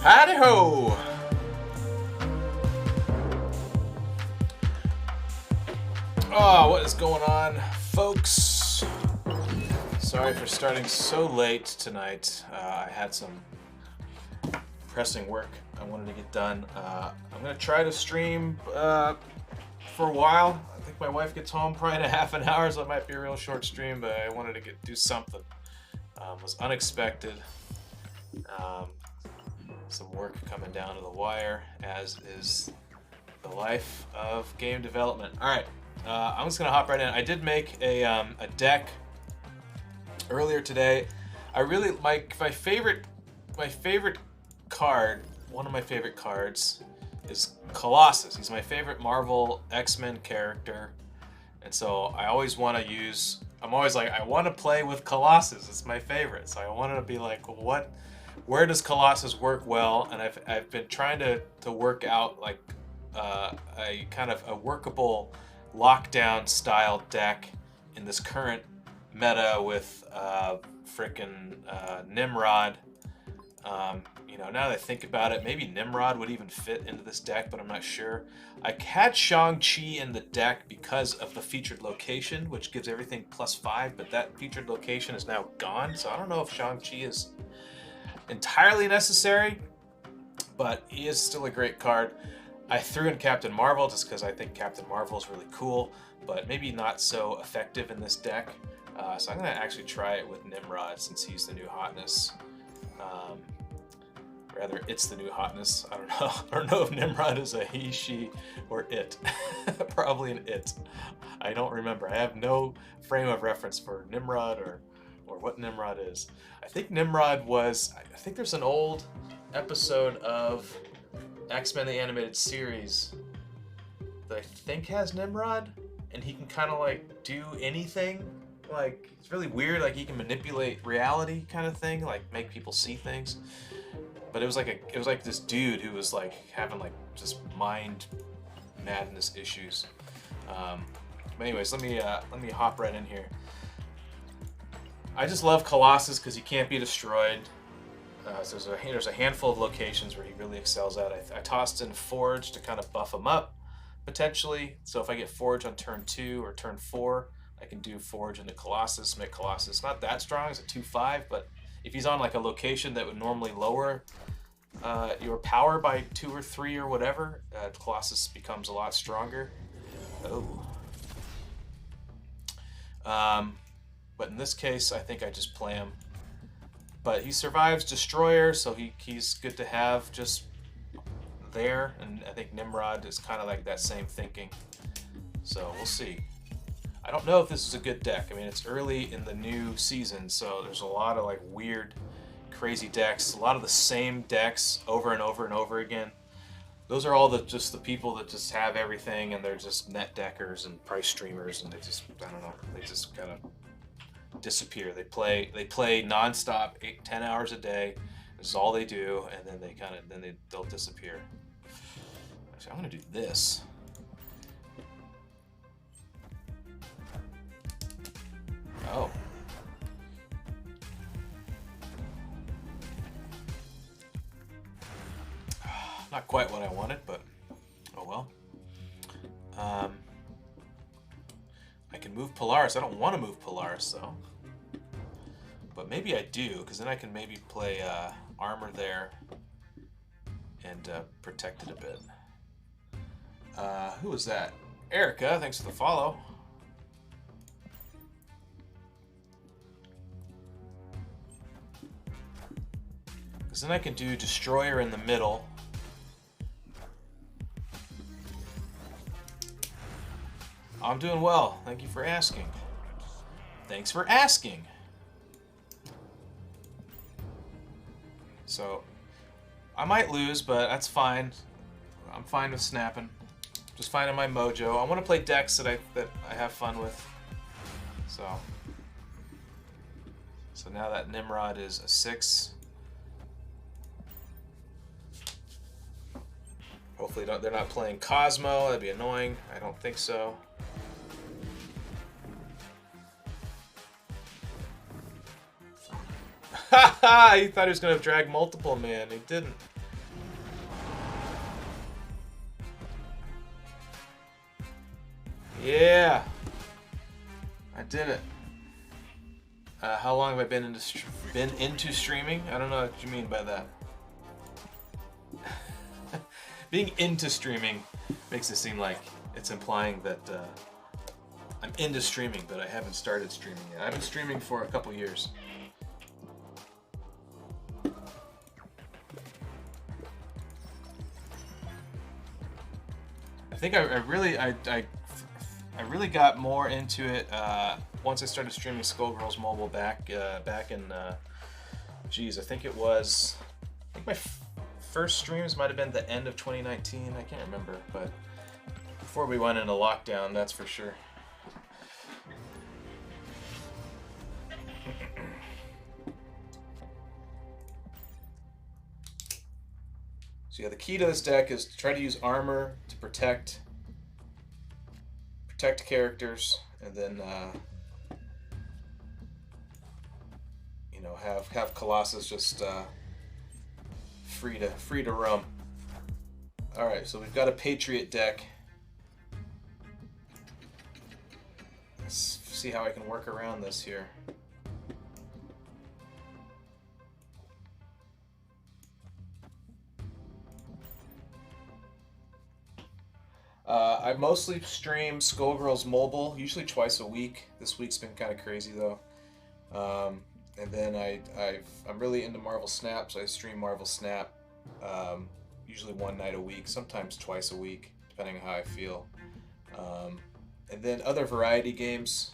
Howdy ho! Oh, what is going on, folks? Sorry for starting so late tonight. I had some pressing work I wanted to get done. I'm going to try to stream for a while. I think my wife gets home probably in a half an hour, so it might be a real short stream, but I wanted to do something. It was unexpected. Some work coming down to the wire, as is the life of game development. All right, I'm just gonna hop right in. I did make a deck earlier today. I really my favorite card. One of my favorite cards is Colossus. He's my favorite Marvel X-Men character, and so I always want to use. I'm always like, I want to play with Colossus. It's my favorite, so I wanted to be like, well, where does Colossus work well? And I've been trying to work out like a kind of a workable lockdown style deck in this current meta with frickin' Nimrod. Now that I think about it, maybe Nimrod would even fit into this deck, but I'm not sure. I had Shang-Chi in the deck because of the featured location, which gives everything +5, but that featured location is now gone, so I don't know if Shang-Chi is entirely necessary, but he is still a great card. I threw in Captain Marvel just because I think Captain Marvel is really cool, but maybe not so effective in this deck. So I'm going to actually try it with Nimrod since he's the new hotness. Rather, it's the new hotness. I don't know. I don't know if Nimrod is a he, she, or it. Probably an it. I don't remember. I have no frame of reference for Nimrod or what Nimrod is. I think Nimrod was... I think there's an old episode of X-Men the Animated Series that I think has Nimrod, and he can kind of like do anything. Like, it's really weird. Like, he can manipulate reality kind of thing, like make people see things. But it was like this dude who was like having like just mind madness issues. But anyways, let me hop right in here. I just love Colossus because he can't be destroyed. So there's a handful of locations where he really excels at. I tossed in Forge to kind of buff him up, potentially. So if I get Forge on turn 2 or turn 4, I can do Forge into Colossus, make Colossus not that strong. It's a 2/5, but if he's on like a location that would normally lower your power by 2 or 3 or whatever, Colossus becomes a lot stronger. Oh. But in this case, I think I just play him. But he survives Destroyer, so he's good to have just there. And I think Nimrod is kind of like that same thinking. So we'll see. I don't know if this is a good deck. I mean, it's early in the new season, so there's a lot of like weird, crazy decks. A lot of the same decks over and over and over again. Those are all just the people that just have everything, and they're just net deckers and price streamers, and they just, I don't know, they just kind of disappear. They play nonstop 8-10 hours a day. This is all they do, and then they'll disappear. Actually, I'm gonna do this. Oh. Not quite what I wanted, but oh well. I can move Polaris. I don't want to move Polaris, though. But maybe I do, because then I can maybe play armor there and protect it a bit. Who was that? Erica, thanks for the follow. Because then I can do Destroyer in the middle. I'm doing well. Thank you for asking. Thanks for asking. So, I might lose, but that's fine. I'm fine with snapping. Just finding my mojo. I want to play decks that I have fun with. So now that Nimrod is a 6. Hopefully they're not playing Cosmo. That'd be annoying. I don't think so. Haha! He thought he was going to drag multiple, man. He didn't. Yeah, I did it. How long have I been into streaming? I don't know what you mean by that. Being into streaming makes it seem like it's implying that I'm into streaming, but I haven't started streaming yet. I've been streaming for a couple years. I think I really got more into it once I started streaming Skullgirls Mobile back in geez, I think my first streams might have been the end of 2019. I can't remember, but before we went into lockdown, that's for sure. So yeah, the key to this deck is to try to use armor to protect characters, and then you know, have Colossus just free to roam. All right, so we've got a Patriot deck. Let's see how I can work around this here. I mostly stream Skullgirls Mobile, usually twice a week. This week's been kind of crazy though. And then I'm really into Marvel Snap, so I stream Marvel Snap usually one night a week, sometimes twice a week, depending on how I feel. And then other variety games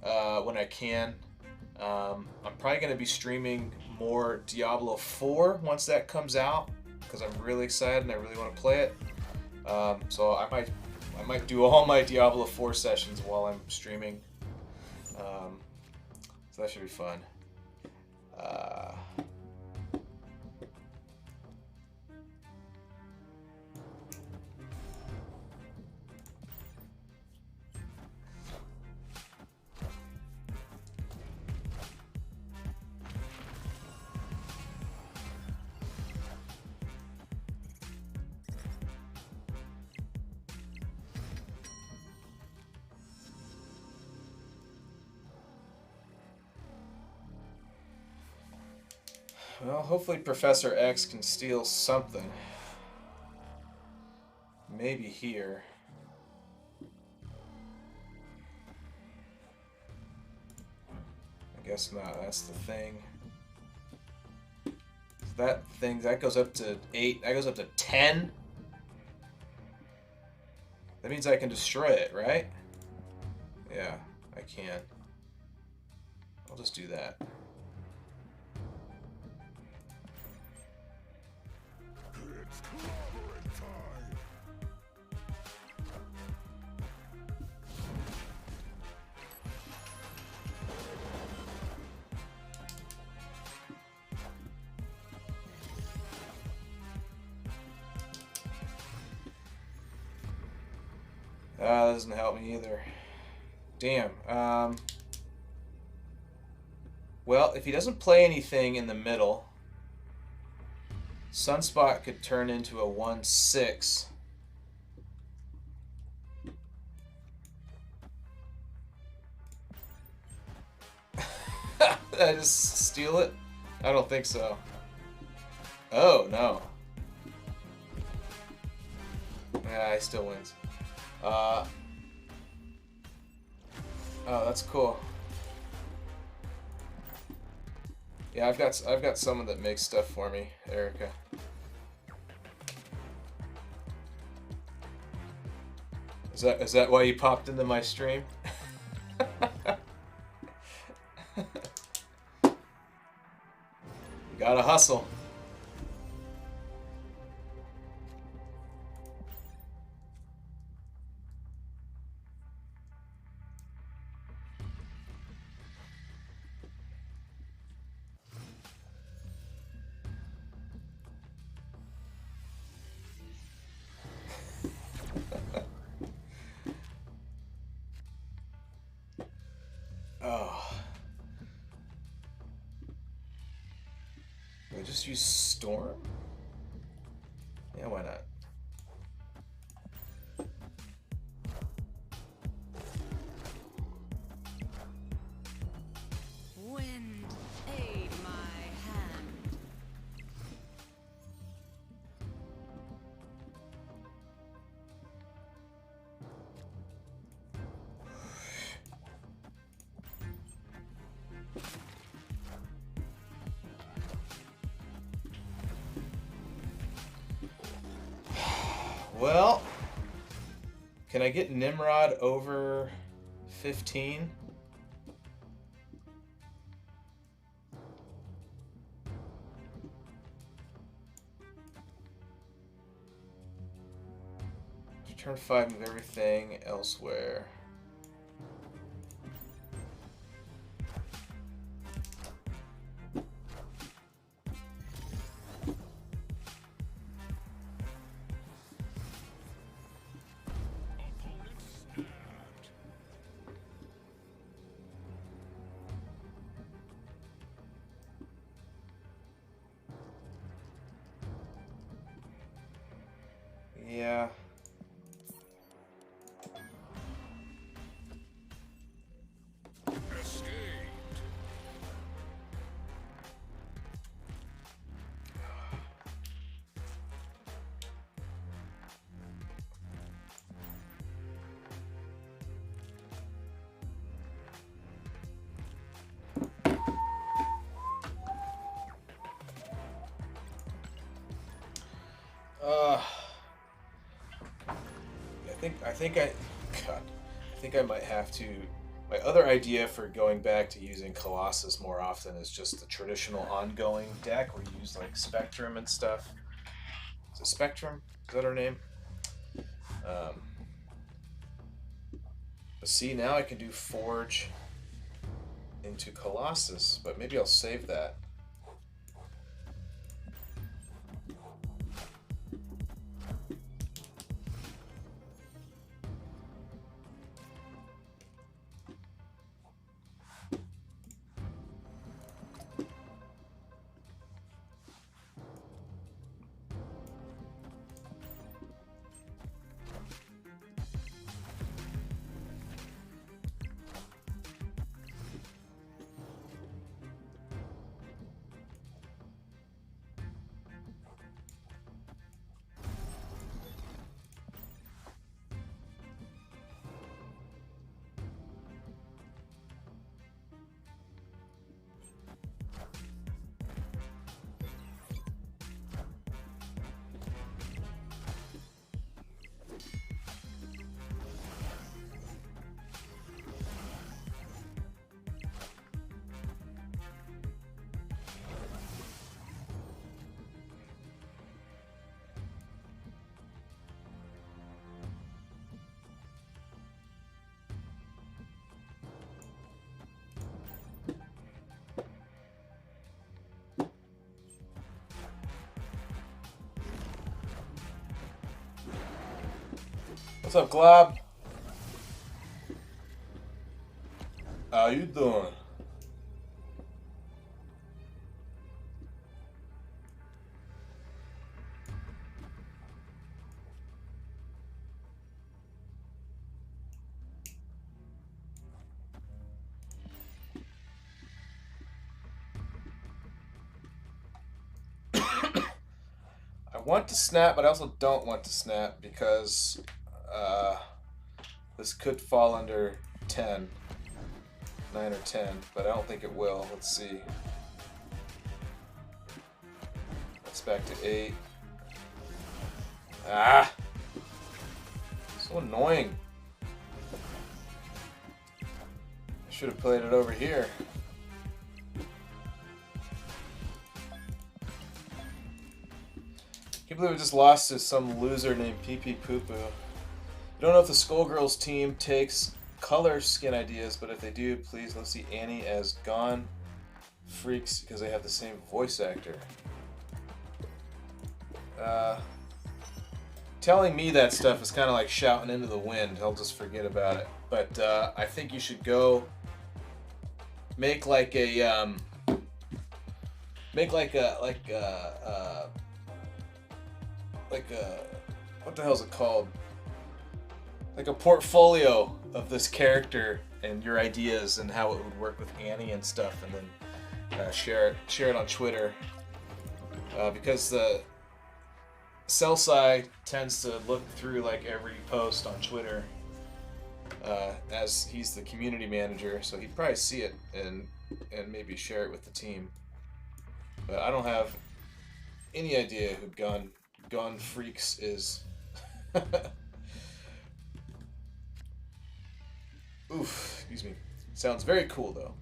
when I can. I'm probably going to be streaming more Diablo 4 once that comes out, because I'm really excited and I really want to play it. So I might do all my Diablo 4 sessions while I'm streaming. So that should be fun. Well, hopefully Professor X can steal something. Maybe here. I guess not. That's the thing. That thing, that goes up to 8. That goes up to 10. That means I can destroy it, right? Yeah, I can. I'll just do that. That doesn't help me either. Damn. Well, if he doesn't play anything in the middle, Sunspot could turn into a 1/6. Did I just steal it? I don't think so. Oh, no. Yeah, he still wins. Oh, that's cool. Yeah, I've got someone that makes stuff for me, Erica. Is that why you popped into my stream? You gotta hustle. Oh. Do I just use Storm? Yeah, why not? Well, can I get Nimrod over 15? Turn 5, move everything elsewhere. Yeah. I think I might have to. My other idea for going back to using Colossus more often is just the traditional ongoing deck where you use like Spectrum and stuff. Is it Spectrum? Is that her name? But see, now I can do Forge into Colossus, but maybe I'll save that. What's up, Glob? How you doing? I want to snap, but I also don't want to snap because this could fall under 10. 9 or 10, but I don't think it will. Let's see. That's back to 8. Ah! So annoying. I should have played it over here. I can't believe we just lost to some loser named Pee Pee Poo Poo. I don't know if the Skullgirls team takes color skin ideas, but if they do, please let's see Annie as Gone Freaks because they have the same voice actor. Telling me that stuff is kind of like shouting into the wind. I'll just forget about it. But I think you should go make like a what the hell is it called? Like a portfolio of this character and your ideas and how it would work with Annie and stuff, and then share it on Twitter. Because the Celsai tends to look through like every post on Twitter, as he's the community manager, so he'd probably see it and maybe share it with the team. But I don't have any idea who Gone Freaks is. Oof, excuse me. Sounds very cool though.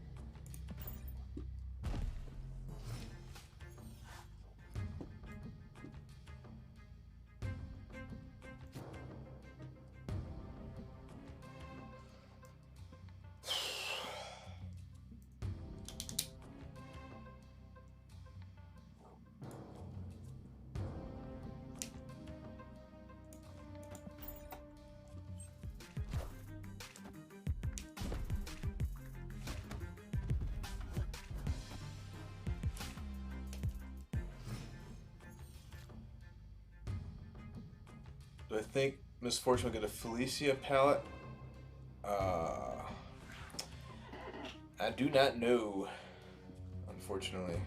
Do I think Miss Fortune will get a Felicia palette? I do not know, unfortunately.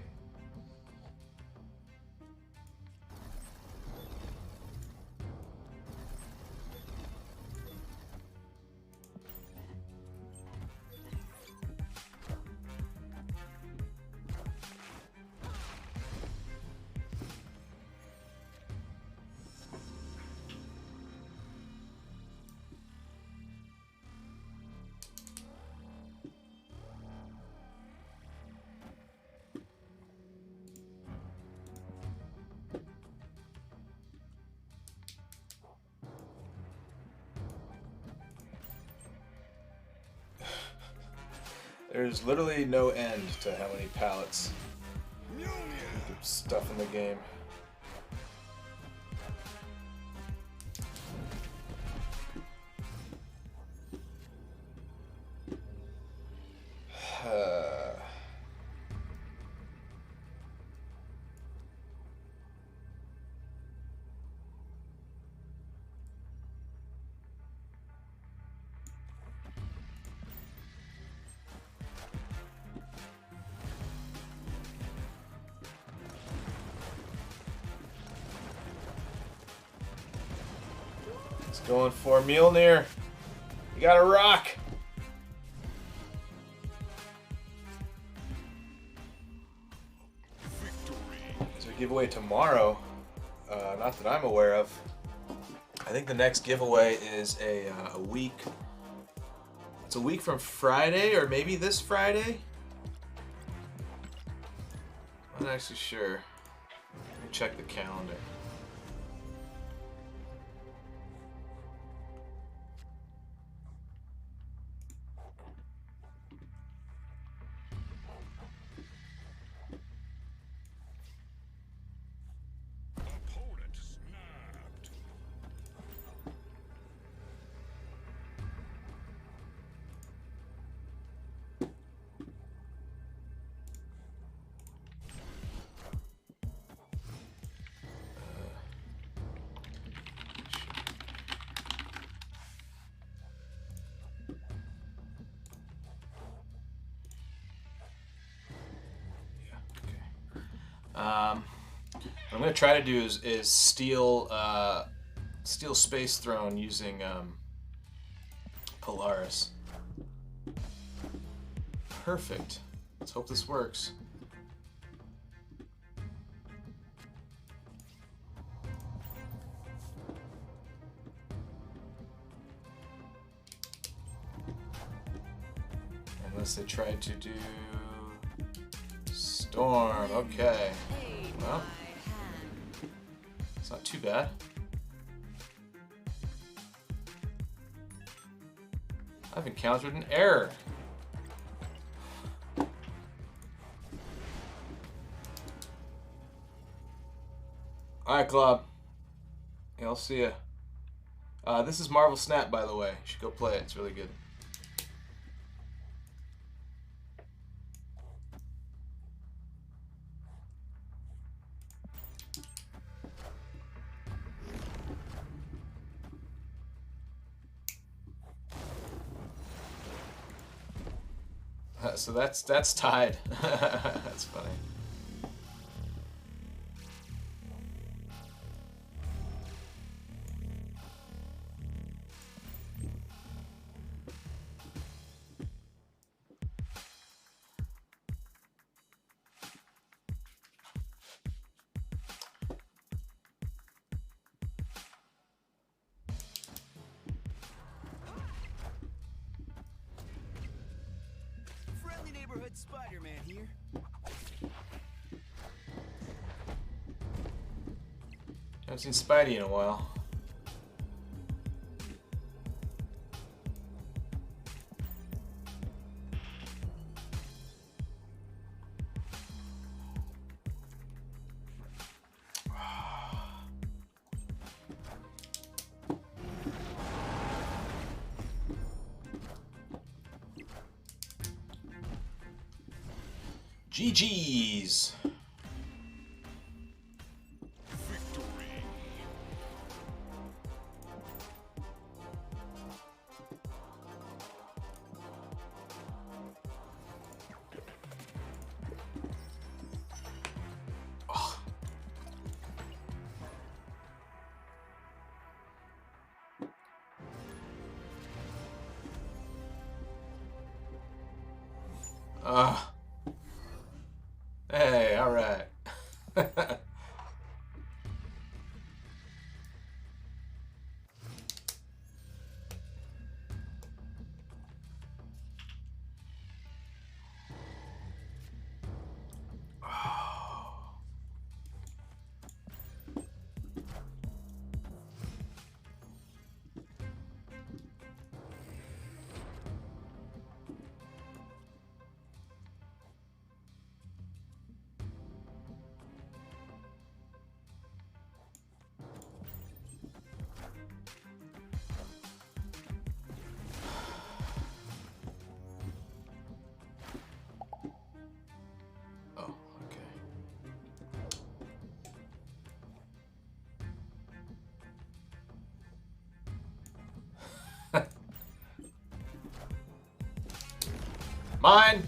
There's literally no end to how many palettes you can stuff in the game. It's going for Mjolnir. You gotta rock. There's a giveaway tomorrow. Not that I'm aware of. I think the next giveaway is a week. It's a week from Friday, or maybe this Friday. I'm not actually sure. Let me check the calendar. What I'm gonna try to do is steal Space Throne using Polaris. Perfect. Let's hope this works. Unless they tried to do Storm. Okay. Well, it's not too bad. I've encountered an error. Alright, Club. Yeah, I'll see ya. This is Marvel Snap, by the way. You should go play it. It's really good. So that's tied. That's funny. Spider-Man here. Haven't seen Spidey in a while. GG's. Hey, all right. Oh, okay. Mine.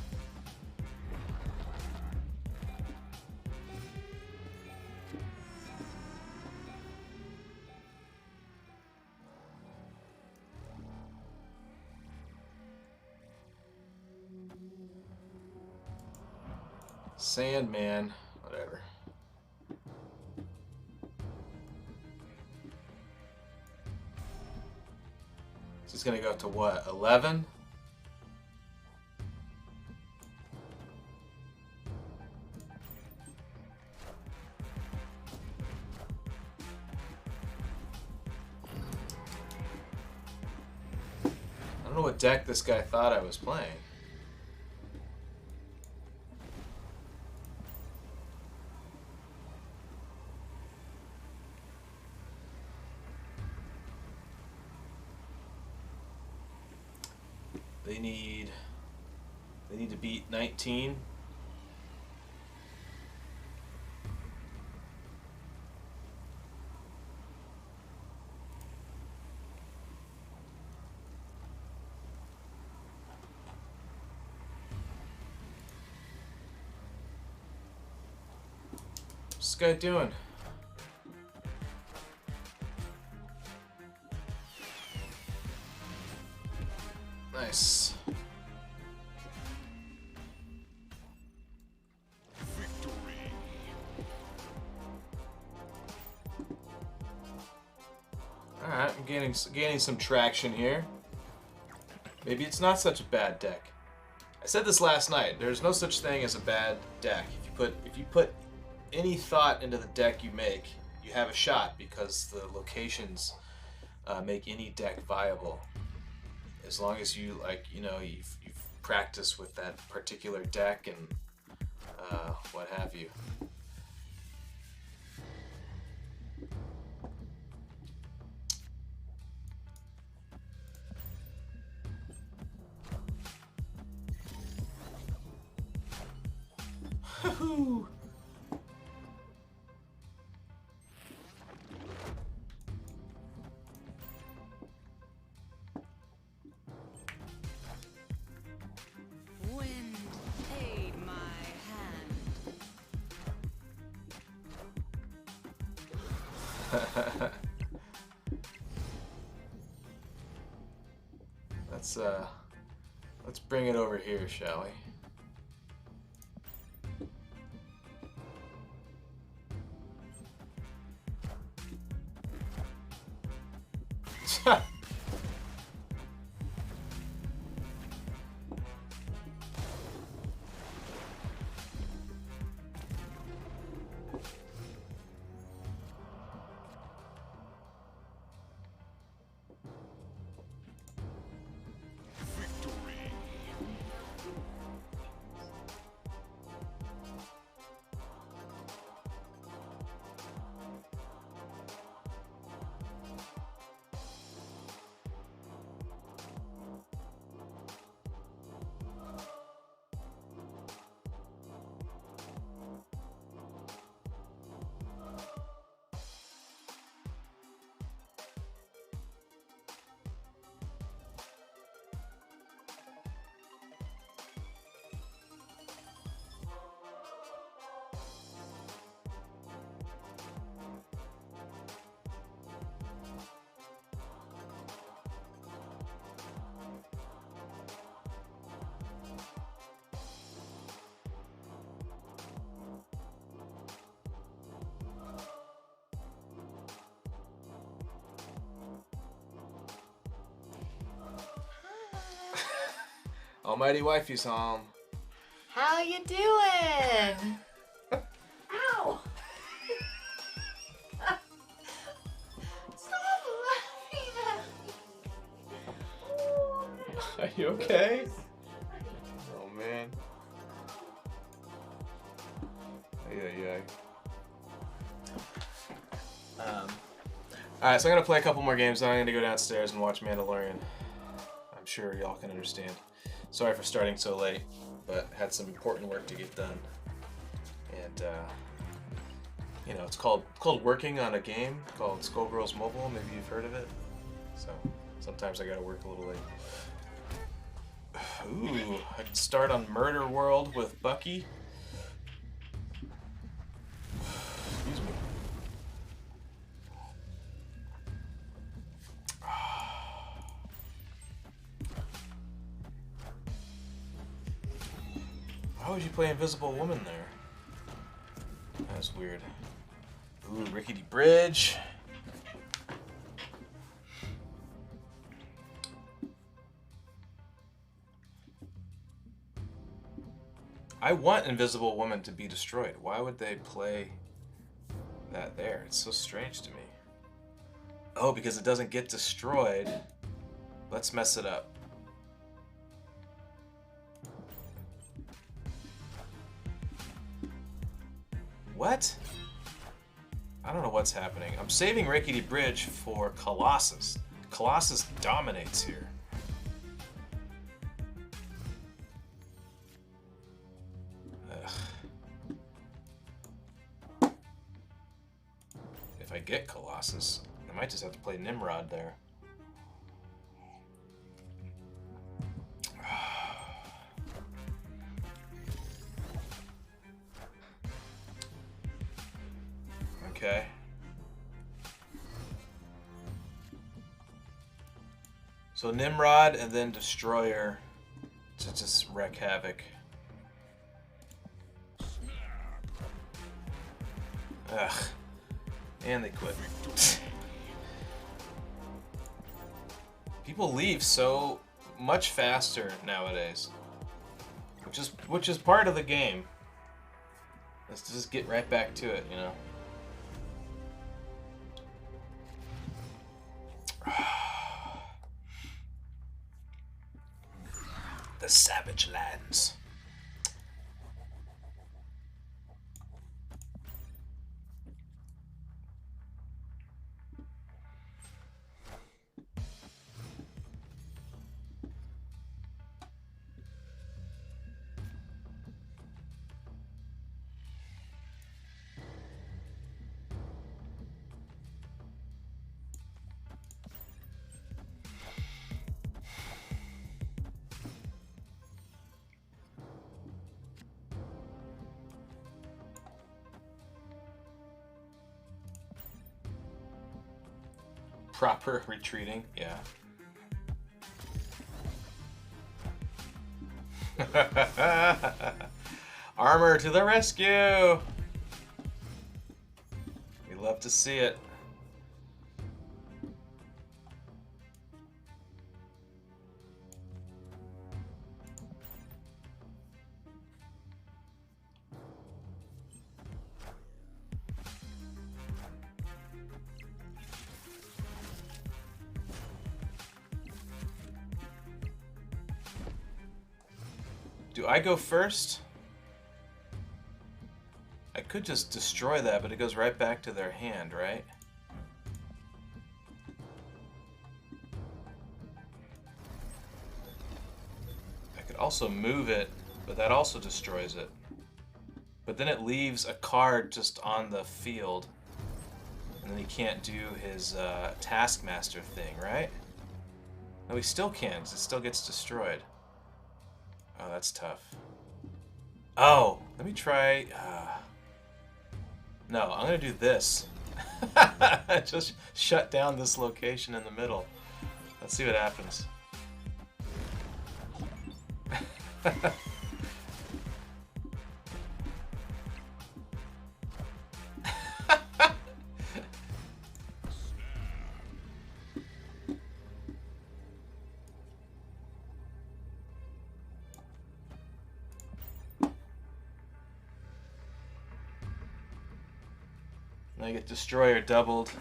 Sandman, whatever. This is gonna go to what? 11? I don't know what deck this guy thought I was playing. They need to beat 19. What's this guy doing? Nice. Alright, I'm gaining some traction here. Maybe it's not such a bad deck. I said this last night. There's no such thing as a bad deck. If you put any thought into the deck you make, you have a shot because the locations make any deck viable. As long as you you've practiced with that particular deck and what have you. Woohoo! Wind aid my hand. Let's bring it over here, shall we? Almighty Wifey's home. How you doing? Ow! Stop laughing at me. Are you okay? Oh man. Yeah. Alright, so I'm gonna play a couple more games, then I'm gonna go downstairs and watch Mandalorian. I'm sure y'all can understand. Sorry for starting so late, but had some important work to get done. And you know, it's called working on a game called Skullgirls Mobile. Maybe you've heard of it. So sometimes I gotta work a little late. Ooh, I can start on Murder World with Bucky. Excuse me. Why would you play Invisible Woman there? That's weird. Ooh, Rickety Bridge. I want Invisible Woman to be destroyed. Why would they play that there? It's so strange to me. Oh, because it doesn't get destroyed. Let's mess it up. What? I don't know what's happening. I'm saving Rickety Bridge for Colossus. Colossus dominates here. Ugh. If I get Colossus, I might just have to play Nimrod there. Okay. So Nimrod and then Destroyer to just wreak havoc. Ugh. And they quit. People leave so much faster nowadays. Which is part of the game. Let's just get right back to it, you know. The Savage Lands. Proper retreating, yeah. Armor to the rescue! We love to see it. Do I go first? I could just destroy that, but it goes right back to their hand, right? I could also move it, but that also destroys it. But then it leaves a card just on the field, and then he can't do his Taskmaster thing, right? No, he still can, 'cause it still gets destroyed. Oh, that's tough. Oh, let me try... No, I'm going to do this. Just shut down this location in the middle. Let's see what happens. I get Destroyer doubled.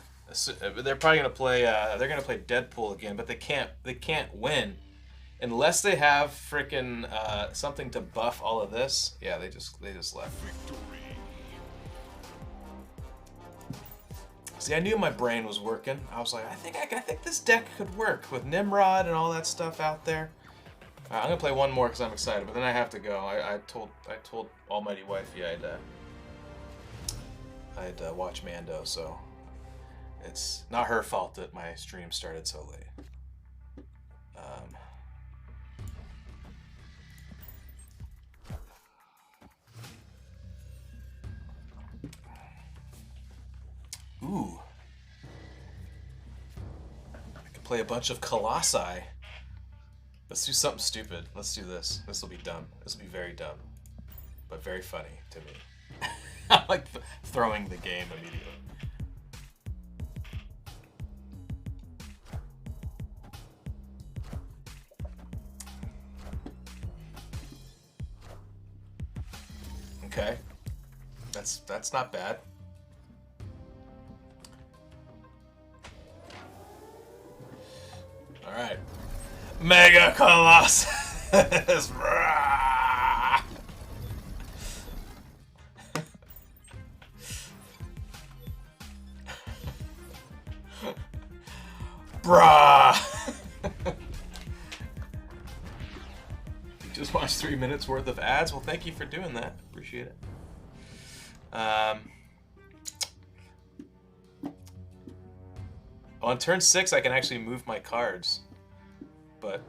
They're probably gonna play. They're gonna play Deadpool again, but they can't. They can't win unless they have freaking something to buff all of this. Yeah, they just left. See, I knew my brain was working. I was like, I think this deck could work with Nimrod and all that stuff out there. I'm gonna play one more because I'm excited, but then I have to go. I told Almighty Wifey I'd watch Mando, so it's not her fault that my stream started so late. Ooh. I could play a bunch of Colossi. Let's do something stupid. Let's do this. This will be dumb. This will be very dumb. But very funny to me. I like throwing the game immediately. Okay. That's not bad. All right. Mega Colossus. Brah. You just watched 3 minutes worth of ads. Well, thank you for doing that. Appreciate it. On turn 6, I can actually move my cards, but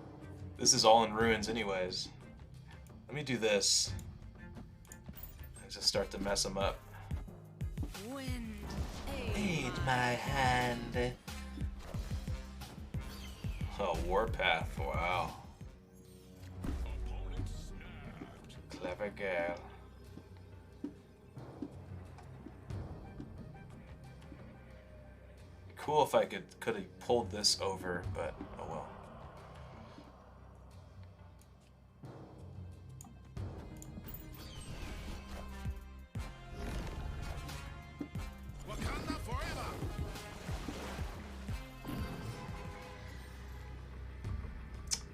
this is all in ruins anyways. Let me do this. I just start to mess them up. Wind, Aid my hand. Oh, Warpath. Wow. Clever girl. Cool if I could have pulled this over, but oh well. Wakanda forever.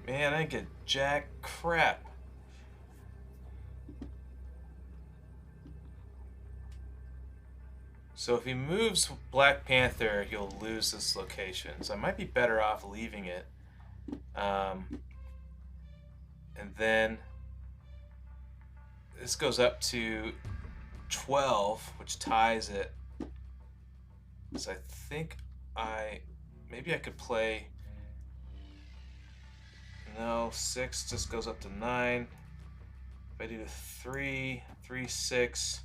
Man, I didn't get jack crap. So if he moves Black Panther, he'll lose this location. So I might be better off leaving it. And then this goes up to 12, which ties it. So I think maybe I could play. No, 6 just goes up to 9. If I do 3, 6.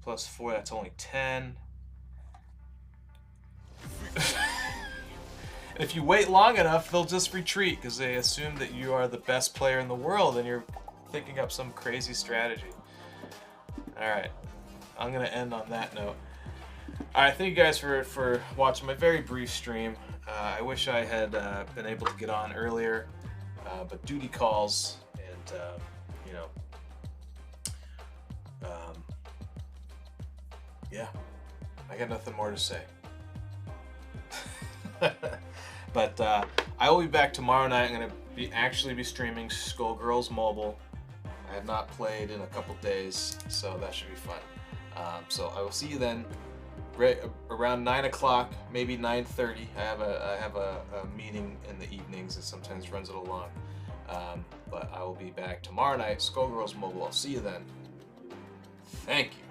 Plus 4, that's only 10. If you wait long enough, they'll just retreat because they assume that you are the best player in the world and you're thinking up some crazy strategy. Alright, I'm going to end on that note. Alright, thank you guys for watching my very brief stream. I wish I had been able to get on earlier, but duty calls and, you know, yeah, I got nothing more to say. But I will be back tomorrow night. I'm going to actually be streaming Skullgirls Mobile. I have not played in a couple days, so that should be fun. So I will see you then, right around 9 o'clock, maybe 9:30. I have a meeting in the evenings that sometimes runs it along. But I will be back tomorrow night, Skullgirls Mobile. I'll see you then. Thank you.